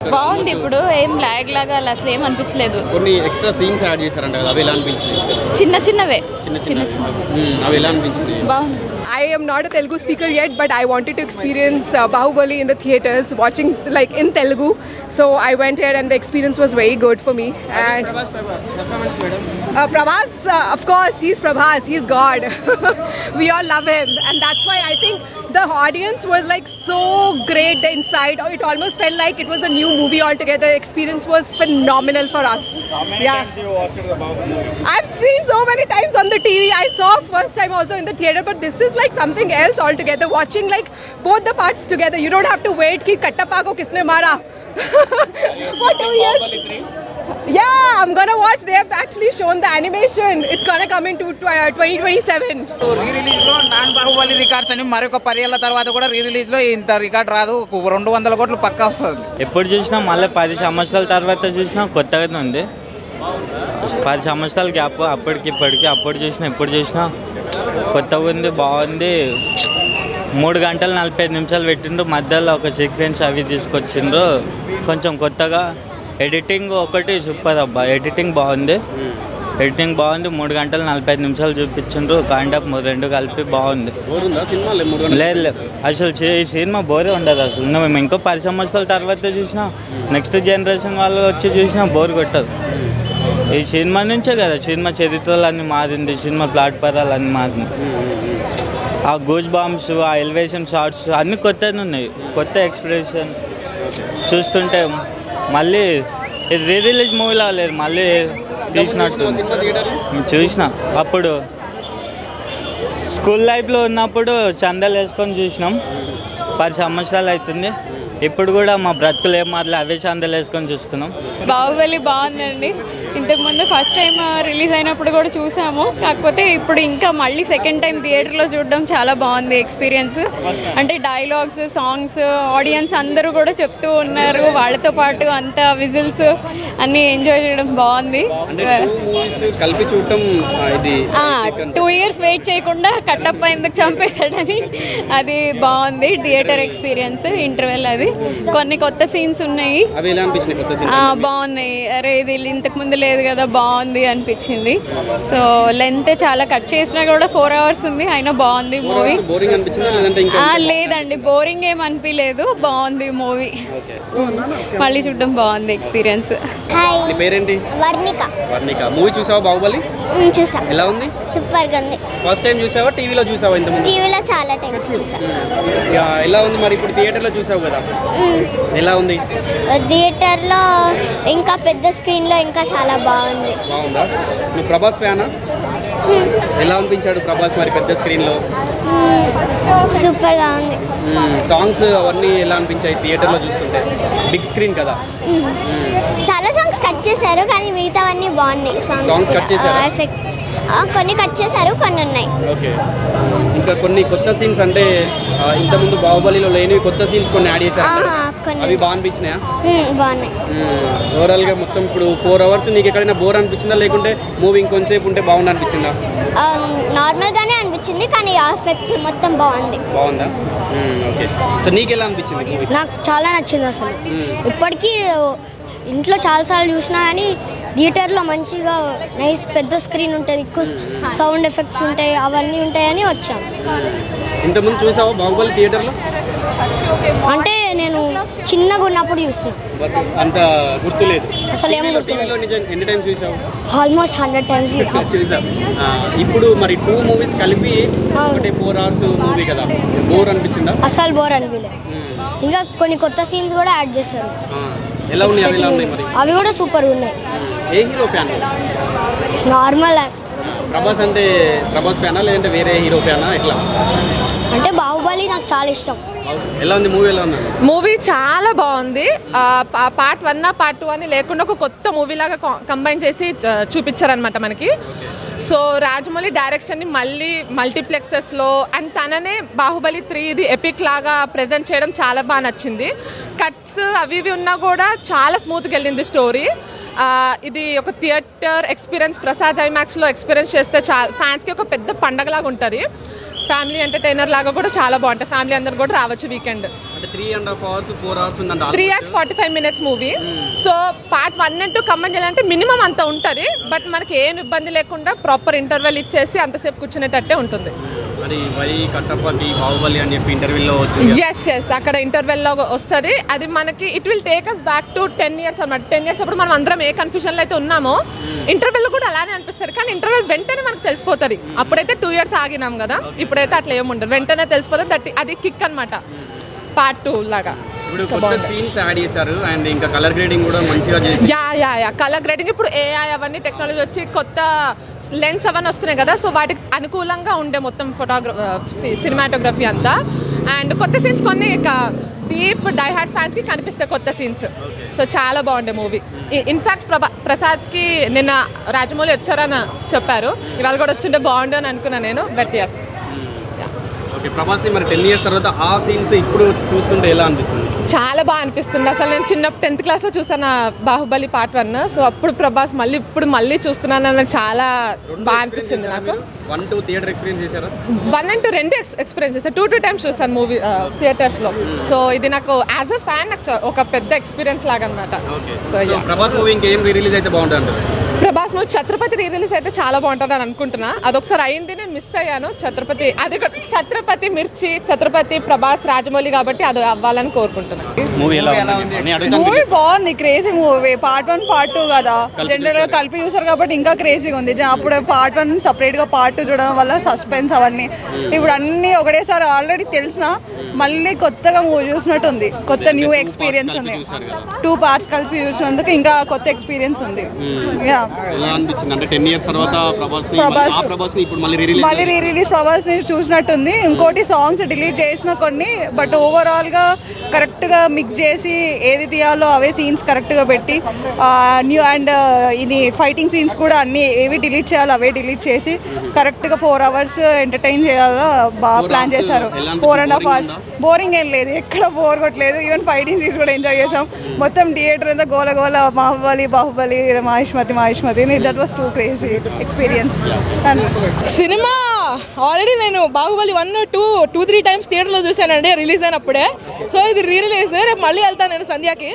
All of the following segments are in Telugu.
బాగుంది. ఇప్పుడు ఏం లాగ్ లాగా అలా అసలు ఏం అనిపించలేదు. కొన్ని ఎక్స్ట్రా సీన్స్ యాడ్ చేశారంట కదా, అవి ఎలా అనిపించింది? చిన్నవే అవి ఎలా అనిపించింది? బాగుంది. I am not a Telugu speaker yet, but I wanted to experience Bahubali in the theaters, watching like in Telugu. So I went here, and the experience was very good for me. And Prabhas, of course, he's Prabhas. He's God. We all love him, and that's why I think the audience was like so great inside. It almost felt like it was a new movie altogether. The experience was phenomenal for us. How many times you watched the Bahubali movie? I've seen so many times on the TV. I saw first time also in the theater, but this is like something else altogether. Watching like both the parts together, you don't have to wait ki kattappa ko kisne mara for 2 years. Yeah, I'm gonna watch. They have actually shown the animation. It's gonna come into 2027. రీ-రిలీజ్ లో నాన్ బాహుబలి రికార్డ్స్ అని మరొక 10 ఏళ్ల తర్వాత కూడా రీ-రిలీజ్ లో ఇంత రికార్డ్ రాదు. 200 కోట్లు పక్కా వస్తుంది. ఎప్పుడు చూసినా మళ్ళీ 10 సంవత్సరాల తర్వాత చూసినా కొత్తగానే ఉంది. 10 సంవత్సరాల గ్యాప్ అప్పటికి ఇప్పటికి, అప్పుడు చూసినా ఇప్పుడు చూసినా కొత్తగా ఉంది, బాగుంది. 3 గంటలు 45 నిమిషాలు పెట్టిండ్రు, మధ్యలో ఒక సీక్వెన్స్ అవి తీసుకొచ్చిండ్రు. కొంచెం కొత్తగా ఎడిటింగ్ ఒకటి సూపర్ అబ్బా, ఎడిటింగ్ బాగుంది. 3 గంటలు 45 నిమిషాలు చూపించిండ్రు. కాండప్ 2 కలిపి బాగుంది. లేదు అసలు సినిమా బోరే ఉండదు అసలు. మేము ఇంకో 10 సంవత్సరాల తర్వాత చూసినా, నెక్స్ట్ జనరేషన్ వాళ్ళు వచ్చి చూసినా బోర్ కొట్టదు. ఈ సినిమా నుంచే కదా సినిమా చరిత్రలన్నీ మారింది, సినిమా ప్లాట్ఫారాలు అన్నీ మారింది. ఆ గూజ్ బాంబ్స్, ఆ ఎలివేషన్ షార్ట్స్ అన్నీ కొత్తనే ఉన్నాయి. కొత్త ఎక్స్ప్రెషన్ చూస్తుంటే మళ్ళీ ఇది రీ రిలీజ్ మూవీలా లేదు, మళ్ళీ తీసినట్టు చూసిన. అప్పుడు స్కూల్ లైఫ్లో ఉన్నప్పుడు చందాలు వేసుకొని చూసినాం. 10 సంవత్సరాలు అవుతుంది. ఇప్పుడు కూడా మా బ్రతుకులు ఏం మారలే, అవే చందాలు వేసుకొని చూస్తున్నాం. బాహుబలి బాగుందండి. ఇంతకుముందు ఫస్ట్ టైం రిలీజ్ అయినప్పుడు కూడా చూసాము. కాకపోతే ఇప్పుడు ఇంకా మళ్ళీ సెకండ్ టైం థియేటర్లో చూడడం చాలా బాగుంది ఎక్స్పీరియన్స్. అంటే డైలాగ్స్, సాంగ్స్, ఆడియన్స్ అందరూ కూడా చెప్తూ ఉన్నారు. వాళ్ళతో పాటు అంత విజిల్స్ అన్నీ ఎంజాయ్ చేయడం బాగుంది. 2 ఇయర్స్ వెయిట్ చేయకుండా కట్టప్ప ఎందుకు చంపేశాడని అది బాగుంది. థియేటర్ ఎక్స్పీరియన్స్ ఇంటర్వెల్ అది. కొన్ని కొత్త సీన్స్ ఉన్నాయి, బాగున్నాయి. అరే ఇది ఇంతకు ముందు లేదు కదా, బాగుంది అనిపించింది. సో లెంత్ చాలా కట్ చేసినా కూడా 4 hours ఉంది, అయినా బాగుంది మూవీ. లేదండి, బోరింగ్ ఏం అనిపించలేదు, బాగుంది మూవీ. మళ్ళీ చూడడం బాగుంది ఎక్స్పీరియన్స్. పేరేంటి? వర్ణిక. మూవీ చూసావా బాహుబలి? చూసా. ఎలా ఉంది? సూపర్ గా ఉంది. ఫస్ట్ టైం చూసావా, టీవీలో చూసావా? ఇంతకుముందు టీవీలో చాలా టైమ్స్ చూసా. ఎలా ఉంది మరి? ఇప్పుడు థియేటర్లో చూసావు కదా, ఎలా ఉంది? థియేటర్ లో ఇంకా పెద్ద స్క్రీన్ లో ఇంకా చాలా బాగుంది. బాగుందా? నువ్వు ప్రభాస్ ఫ్యానా? ఎలా అనిపించాడు ప్రభాస్ మరి పెద్ద స్క్రీన్ లో? సూపర్ గా ఉంది. సాంగ్స్ అవన్నీ ఎలా అనిపించాయి థియేటర్ లో చూస్తుంటే? బిగ్ స్క్రీన్ కదా. చాలా సాంగ్స్ కట్ చేశారు, కానీ మిగతావన్నీ బాగున్నాయి. సాంగ్స్ కట్ చేశారు, ఎఫెక్ట్స్ కొన్ని కట్ చేశారు, కొన్ని ఉన్నాయి. ఓకే. ఇంకా కొన్ని కొత్త సీన్స్ అంటే ఇంతకుముందు బాహుబలిలో లేనివి కొత్త సీన్స్ కొన్ని యాడ్ చేశారు, అవి బాగా అనిపించినాయా? బాగున్నాయి. ఓవరాల్ గా మొత్తం ఇప్పుడు 4 hours నీకు ఎక్కడైనా బోర్ అనిపించిందా, లేకుంటే మూవీ ఇంకొంచెంసేపు ఉంటే బాగుంది అనిపించిందా? నార్మల్ గానే అనిపించింది, కానీ ఎఫెక్ట్స్ మొత్తం బాగుంది. బాగుందా? ఓకే. సో నీకు ఎలా అనిపించింది మూవీ? నాకు చాలా నచ్చింది అసలు. ఇప్పటికీ ఇంట్లో చాలాసార్లు చూసినా కానీ థియేటర్లో మంచిగా నైస్ పెద్ద స్క్రీన్ ఉంటుంది, ఎక్కువ సౌండ్ ఎఫెక్ట్స్ ఉంటాయి, అవన్నీ ఉంటాయని వచ్చాం. ఇంతకుముందు చూసావా బాహుబలి థియేటర్లో? అంటే నేను చిన్నగా ఉన్నప్పుడు చూసాను, అంత గుర్తులేదు అసలు ఏం గుర్తులేదు. ఎన్ని టైమ్స్ చూసావు? ఆల్మోస్ట్ 100 times చూసావు. ఇప్పుడు మరి 2 movies కలిపి ఒకటి 4 hours మూవీ కదా, బోర్ అనిపించిందా? అసలు బోర్ అనిపించలేదు. ఇంకా కొన్ని కొత్త సీన్స్ కూడా యాడ్ చేశారు, ఎలా ఉన్నాయి మరి? అవి కూడా సూపర్ ఉన్నాయి. ఏ హీరో ఫ్యాన్? నార్మల్. ప్రభాస్ అంటే ప్రభాస్ ఫ్యానా, లేదంటే వేరే హీరో ఫ్యానా, ఎట్లా? అంటే బాహుబలి నాకు చాలా ఇష్టం. ఎలా ఉంది మూవీ? ఎలా ఉంది మూవీ? చాలా బాగుంది. పార్ట్ 1 పార్ట్ 2 అని లేకుండా ఒక కొత్త మూవీ లాగా కంబైన్ చేసి చూపించారనమాట మనకి. సో రాజమౌళి డైరెక్షన్ని మళ్ళీ మల్టీప్లెక్సెస్లో అండ్ తననే బాహుబలి 3 ఇది ఎపిక్ లాగా ప్రజెంట్ చేయడం చాలా బాగా నచ్చింది. కట్స్ అవి ఇవి ఉన్నా కూడా చాలా స్మూత్గా వెళ్ళింది స్టోరీ. ఇది ఒక థియేటర్ ఎక్స్పీరియన్స్, ప్రసాద్ ఐమాక్స్లో ఎక్స్పీరియన్స్ చేస్తే చాలా ఫ్యాన్స్కి ఒక పెద్ద పండగలాగా ఉంటుంది. ఫ్యామిలీ ఎంటర్టైనర్ లాగా కూడా చాలా బాగుంటుంది. ఫ్యామిలీ అందరు కూడా రావచ్చు వీకెండ్. అంటే 3.5 hours 4 hours ఉందంట. 3 hours 45 minutes movie. So part 1 and 2 combine చేయాలంటే మినిమం అంత ఉంటుంది, బట్ మనకి ఏం ఇబ్బంది లేకుండా ప్రాపర్ ఇంటర్వెల్ ఇచ్చేసి అంతసేపు కూర్చునేటట్టే ఉంటుంది. మరి వై కట్టప్పది బాహుబలి అని చెప్పి ఇంటర్వ్యూలో వచ్చింది. ఎస్ అక్కడ ఇంటర్వెల్లో వస్తుంది. అది మనకి it will take us back to 10 years అన్నమాట. 10 years అప్పుడు మనం అందరం ఏ కన్ఫ్యూజన్లో అయితే ఉన్నామో ఇంటర్వెల్లో కూడా అలానే అనిపిస్తుంది, కానీ ఇంటర్వెల్ వెంటనే మనకు తెలిసిపోతుంది. అప్పుడైతే 2 years ఆగినాం కదా, ఇప్పుడైతే అట్లా ఏముండదు, వెంటనే తెలిసిపోతుంది. అది కిక్ అనమాట పార్ట్ 2 లాగా. ఇప్పుడు కొత్త సీన్స్ యాడ్ చేశారు అండ్ ఇంకా కలర్ గ్రేడింగ్ కూడా మంచిగా చేశారు. యా కలర్ గ్రేడింగ్ ఇప్పుడు ఏఐ అవన్నీ టెక్నాలజీ వచ్చి కొత్త లెన్స్ అవన్నీ వస్తున్నాయి కదా, సో వాటికి అనుకూలంగా ఉండే మొత్తం సినిమాటోగ్రఫీ అంతా. అండ్ కొత్త సీన్స్ కొన్ని డీప్ డైహార్డ్ ఫ్యాన్స్ కి కనిపిస్తాయి కొత్త సీన్స్. సో చాలా బాగుండే మూవీ. ఇన్ఫాక్ట్ ప్రసాద్కి నిన్న రాజమౌళి వచ్చారని చెప్పారు, ఇవాళ కూడా వచ్చింటే బాగుండు అని అనుకున్నాను నేను. బట్ ఎస్ ఓకే, ప్రభాస్ ని మరి 10 years తర్వాత ఆ సీన్స్ ఇప్పుడు చూస్తుంటే ఎలా అనిపిస్తుంది? చాలా బాగా అనిపిస్తుంది. అసలు నేను చిన్నప్పుడు 10th class లో చూసాను బాహుబలి పార్ట్ 1. సో అప్పుడు ప్రభాస్ ఇప్పుడు మళ్ళీ చూస్తున్నాను, చాలా బాగా అనిపించింది నాకు. 1, 2 థియేటర్ ఎక్స్పీరియన్స్ చేశారా? 1 and 2 రెండు ఎక్స్పీరియన్స్ చేశాను. 2 times చూసాను మూవీ థియేటర్స్ లో. సో ఇది నాకు యాజ్ అ ఫ్యాన్ ఒక పెద్ద ఎక్స్పీరియన్స్ లాగా అనమాట. సో ప్రభాస్ మూవీ ఇంకేం రిలీజ్ అయితే బాగుంటుంది? ప్రభాస్ మూవీ ఛత్రపతి రిలీజ్ అయితే చాలా బాగుంటుంది అని అనుకుంటున్నా. అదొకసారి అయింది, నేను మిస్ అయ్యాను. ఛత్రపతి అది ఛత్రపతి మిర్చి, ఛత్రపతి ప్రభాస్ రాజమౌళి కాబట్టి అది అవ్వాలని కోరుకుంటున్నాను. మూవీ బాగుంది, క్రేజీ మూవీ. పార్ట్ 1 పార్ట్ 2 కదా, జనరల్ గా కలిపి చూసారు కాబట్టి ఇంకా క్రేజీగా ఉంది. అప్పుడు పార్ట్ 1 సపరేట్ గా పార్ట్ 2 చూడడం వల్ల సస్పెన్స్ అవన్నీ ఇప్పుడు అన్ని ఒకటేసారి ఆల్రెడీ తెలిసిన మళ్ళీ కొత్తగా మూవీ చూసినట్టు ఉంది. కొత్త న్యూ ఎక్స్పీరియన్స్ ఉంది. 2 parts కలిపి చూసినందుకు ఇంకా కొత్త ఎక్స్పీరియన్స్ ఉంది. అంటే 10 years తర్వాత మళ్ళీ రీ రిలీజ్ ప్రభాస్ ని చూసినట్టుంది. ఇంకోటి సాంగ్స్ డిలీట్ చేసిన కొన్ని, బట్ ఓవరాల్ గా కరెక్ట్ గా మిక్స్ చేసి ఏది తీయాలో అవే సీన్స్ కరెక్ట్ గా పెట్టి న్యూ అండ్ ఇది ఫైటింగ్ సీన్స్ కూడా అన్ని ఏవి డిలీట్ చేయాలో అవే డిలీట్ చేసి కరెక్ట్ గా 4 hours ఎంటర్టైన్ చేయాలో బాగా ప్లాన్ చేశారు. 4.5 hours బోరింగ్ ఏం లేదు, ఎక్కడ బోర్ కొట్టలేదు. ఈవెన్ ఫైటింగ్ సీన్స్ కూడా ఎంజాయ్ చేసాం. మొత్తం థియేటర్ అంతా గోల గోల Baahubali Mahishmati. That was two crazy experience. Cinema already నేను బాహుబలి 1, 2, 3 times థియేటర్లో చూసానండి రిలీజ్ అయినప్పుడే. సో ఇది రీ రిలీజ్, రేపు మళ్ళీ వెళ్తాను నేను సంధ్యాకి.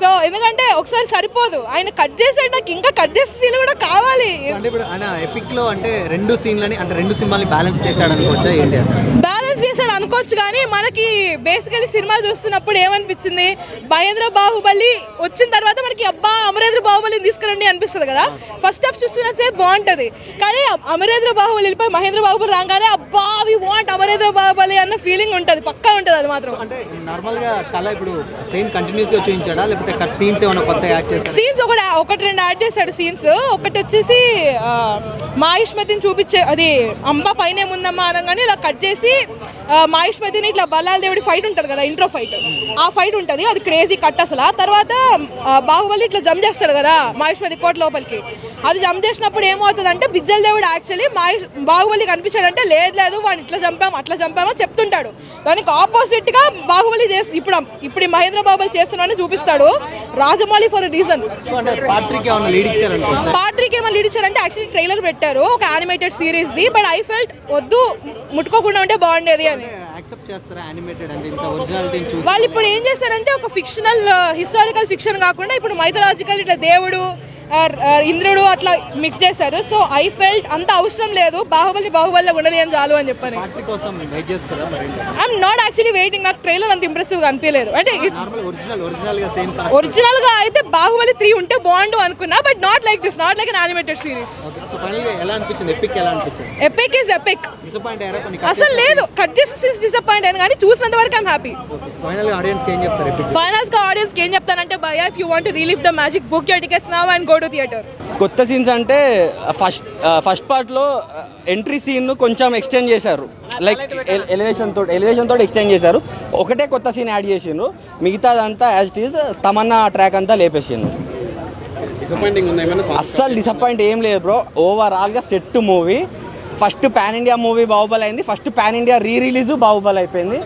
సో ఎందుకంటే ఒకసారి సరిపోదు, ఆయన కట్ చేసాడు, నాకు ఇంకా కట్ చేసే సీన్లు కూడా కావాలి. అంటే ఇప్పుడు ఆయన ఎపిక్ లో అంటే 2 సీన్లని అంటే 2 సినిమాల్ని బ్యాలెన్స్ చేశాడు అనుకోవచ్చా? ఏంటి అసలు బ్యాలెన్స్ చేశాడు అనుకోవచ్చు, కానీ మనకి బేసికలీ సినిమా చూస్తున్నప్పుడు ఏమనిపించింది, మహేంద్ర బాహుబలి వచ్చిన తర్వాత మనకి అబ్బా అమరేంద్ర బాహుబలిని తీసుకురండి అనిపిస్తుంది కదా. ఫస్ట్ హాఫ్ చూస్తున్నా సేపు బాగుంటది, కానీ అమరేంద్ర బాహుబలి వెళ్ళిపోయి మహేంద్ర బాహుబలి రాగానే అబ్బా వి వాంట్ అమరేంద్ర బాహుబలి అన్న ఫీలింగ్ ఉంటది, పక్కా ఉంటది. అది మాత్రం అంటే నార్మల్ గా కళ ఇప్పుడు సేమ్ కంటిన్యూస్ గా చూపించాడా, లేకపోతే సీన్స్ ఏమైనా కొత్త యాడ్ చేశాడా? సీన్స్ ఒకటి 2 యాడ్ చేశాడు సీన్స్. ఒకటి వచ్చేసి మహిష్మతిని చూపించే, అది అంబ పైన ముందమ్మా అనగానే ఇలా కట్ చేసి మహిష్మతిని ఇట్లా బల్లాల దేవుడి ఫైట్ ఉంటుంది కదా, ఇంట్రో ఫైట్, ఆ ఫైట్ ఉంటుంది. అది క్రేజీ కట్ అసలు. ఆ తర్వాత బాహుబలి ఇట్లా జంప్ చేస్తాడు కదా మహిష్మతి కోట లోపలికి, అది జంప్ చేసినప్పుడు ఏమవుతుంది అంటే బిజ్జల దేవుడు యాక్చువల్లీ బాహుబలి కనిపించాడంటే లేదు వాడిని ఇట్లా చంపాము అట్లా చంపామో చెప్తుంటాడు. దానికి ఆపోజిట్ గా బాహుబలి ఇప్పుడు మహేంద్ర బాహుబలి చేస్తున్నాడని చూపిస్తాడు రాజమౌళి ఫర్ రీజన్. పార్ట్ 3 కి ఏమో లీడ్ ఇచ్చారంటే యాక్చువల్లీ ట్రైలర్ పెట్టారు ఒక animated series the, but I felt వద్దు ముట్టుకోకుండా ఉంటే బాగుండేది అని. వాళ్ళు ఇప్పుడు ఏం చేస్తారంటే ఒక ఫిక్షనల్ హిస్టారికల్ ఫిక్షన్ కాకుండా ఇప్పుడు మైథలాజికల్ ఇట్లా దేవుడు ఇంద్రుడు అట్లా మిక్స్ చేశారు. సో ఐ ఫెల్ట్ అంత అవసరం లేదు, బాహుబలిలో ఉండలి అని చాలు అని చెప్పని. ఐఎమ్ నాట్ యాక్చువల్లీ వెయిటింగ్, నాకు ట్రైలర్ అంత ఇంప్రెసివ్ గా అనిపించలేదు. అంటే ఒరిజినల్ గా అయితే బాహుబలి 3 ఉంటే బాగుండు అనుకున్నా, but not like this, not like an animated series. Epic is epic. అసలు లేదు, కట్ చేసి డిసప్పాయింట్ అయిన కానీ చూసినంత వరకు ఐఎమ్ హ్యాపీ. ఫైనల్స్ గా ఆడియన్స్ కి ఏం చెప్తానంటే భయ్యా, if you want to relieve the magic, book your tickets now and go to theatre. కొత్త సీన్స్ అంటే ఫస్ట్ పార్ట్లో ఎంట్రీ సీన్ కొంచెం ఎక్స్టెండ్ చేశారు, లైక్ ఎలివేషన్ తోటి ఎక్స్టెండ్ చేశారు. ఒకటే కొత్త సీన్ యాడ్ చేసిండ్రు, మిగతాదంతా as it is Tamannaah track అంతా లేపేసిండ్రు. అస్సలు డిసప్పాయింట్ ఏం లేదు బ్రో. ఓవరాల్గా set movie. First pan India movie Baahubali అయింది, first pan India re release Baahubali అయిపోయింది.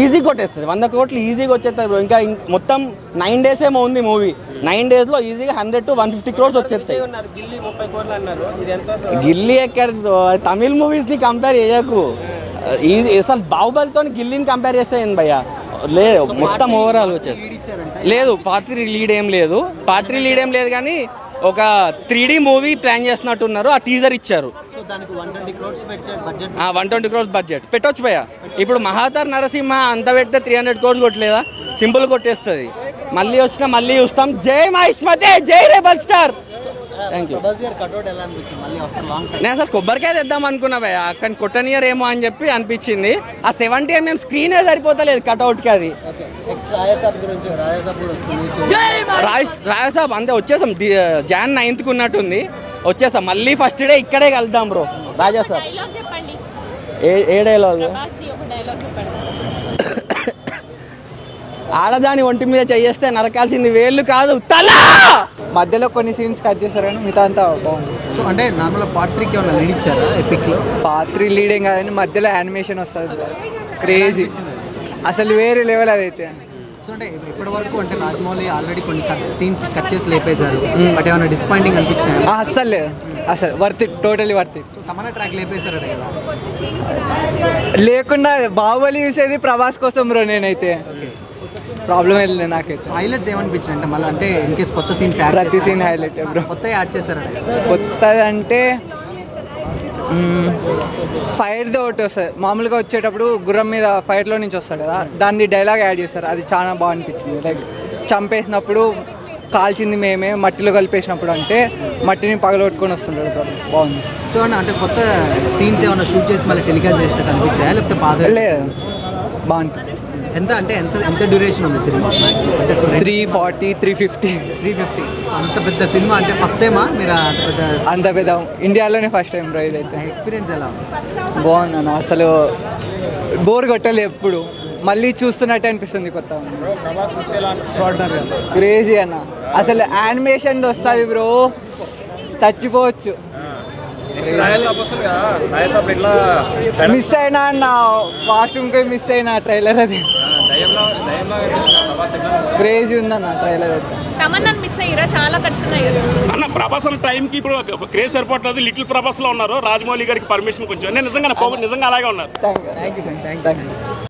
ఈజీ కొట్టేస్తుంది, 100 కోట్లు ఈజీగా వచ్చేస్తారు బ్రో. ఇంకా మొత్తం 9 days ఏమో ఉంది మూవీ, 9 days లో ఈజీగా 100 to 150 crores వచ్చేస్తాయి. గిల్లీ ఎక్కడ, తమిళ్ మూవీస్ ని కంపేర్ చేయకు. అసలు బాహుబలితో గిల్లీని కంపేర్ చేస్తాయి భయ్య. లేదు మొత్తం ఓవరాల్ వచ్చేసి లేదు. పార్ట్ 3 లీడ్ ఏం లేదు, పార్ట్ 3 లీడ్ ఏం లేదు కానీ ఒక 3D మూవీ ప్లాన్ చేస్తున్నట్టున్నారు. ఆ టీజర్ ఇచ్చారు. 120 crores బడ్జెట్ పెట్టొచ్చు భయ్య. ఇప్పుడు మహాతార్ నరసింహ అంత పెడితే 300 crores కొట్టలేదా? సింపుల్ కొట్టేస్తుంది. మళ్ళీ వచ్చినా మళ్ళీ చూస్తాం. జై మహిష్మతి, జై రెబల్ స్టార్. Thank you. నేను అసలు కొబ్బరికాయ తెద్దాం అనుకున్నా భయ్య, కానీ కొట్టనియర్ ఏమో అని చెప్పి అనిపించింది. ఆ 70mm స్క్రీనే సరిపోతలేదు కట్అవుట్కి. అది రాయసాబ్ అంతే వచ్చేసాం. Jan 9th ఉన్నట్టుంది, వచ్చేసాం. మళ్ళీ ఫస్ట్ డే ఇక్కడే కలుద్దాం బ్రో. రాజాసాబ్ ఏ డైలాగ్? ఆడదాని ఒంటి మీద చేస్తే నరకాల్సింది వేళ్ళు కాదు తల. మధ్యలో కొన్ని సీన్స్ కట్ చేశారు కానీ మిగతా అంతా బాగుంది. సో అంటే నార్మల్ పార్ట్ 3కి ఏమైనా లీడ్ ఇచ్చారా ఎపిక్లో? పార్ట్ 3 లీడింగ్ కాదని మధ్యలో యానిమేషన్ వస్తుంది, క్రేజీ అసలు వేరే లెవెల్ అదైతే. సో అంటే ఇప్పటి వరకు అంటే రాజమౌళి ఆల్రెడీ కొన్ని సీన్స్ కట్ చేసి లేపేశారు, బట్ ఏమైనా డిసప్పాయింటింగ్ అనిపించాయి? అసలు worth it, totally worth it. So Tamannaah track లేపేశారు కదా, లేకుండా బాహుబలి చూసేది ప్రభాస్ కోసం బ్రో. నేనైతే ప్రాబ్లం ఏం లేదు నాకైతే. హైలైట్స్ ఏమనిపించాయి అంటే మళ్ళీ అంటే ఇన్ కేస్ కొత్త సీన్స్ ప్రతి సీన్ హైలైట్ బ్రో. కొత్త యాడ్ చేశారు కొత్తది అంటే ఫైర్ది ఒకటి వస్తుంది. మామూలుగా వచ్చేటప్పుడు గుర్రం మీద ఫైర్లో నుంచి వస్తాడు కదా, దాన్ని డైలాగ్ యాడ్ చేస్తారు. అది చాలా బాగా అనిపించింది. లైక్ చంపేసినప్పుడు కాల్చింది మేమే, మట్టిలో కలిపేసినప్పుడు అంటే మట్టిని పగలగొట్టుకొని వస్తుంటాడు. బాగుంది. సో అంటే కొత్త సీన్స్ ఏమైనా షూట్ చేసి మళ్ళీ టెలికాస్ట్ చేసినట్టు అనిపించాయా లేకపోతే పాత? లేదు, బాగుంటుంది. ఎంత అంటే ఎంత డ్యూరేషన్ ఉంది సినిమా? 340, 350. అంత పెద్ద సినిమా అంటే ఫస్ట్ టైమా మీరు? అంత పెద్ద ఇండియాలోనే ఫస్ట్ టైం బ్రో ఇదైతే. ఎక్స్పీరియన్స్ ఎలా బాగుంది అన్న, అసలు బోర్ కొట్టలేదు ఎప్పుడు. మళ్ళీ చూస్తున్నట్టు అనిపిస్తుంది కొత్త. క్రేజీ అన్న, అసలు యానిమేషన్ వస్తుంది బ్రో, చచ్చిపోవచ్చు. మిస్ అయినా అన్న, వాష్రూమ్కి మిస్ అయినా ట్రైలర్. అది క్రేజీ ఉందన్న ట్రైలర్ అయితే. అన్న ప్రభాస్ అన్న టైంకి ఇప్పుడు క్రేజ్ సరిపోవట్లేదు. లిటిల్ ప్రభాస్ లో ఉన్నారు. రాజమౌళి గారికి పర్మిషన్ కొంచెం నిజంగా అలాగే ఉన్నారు. Thank you.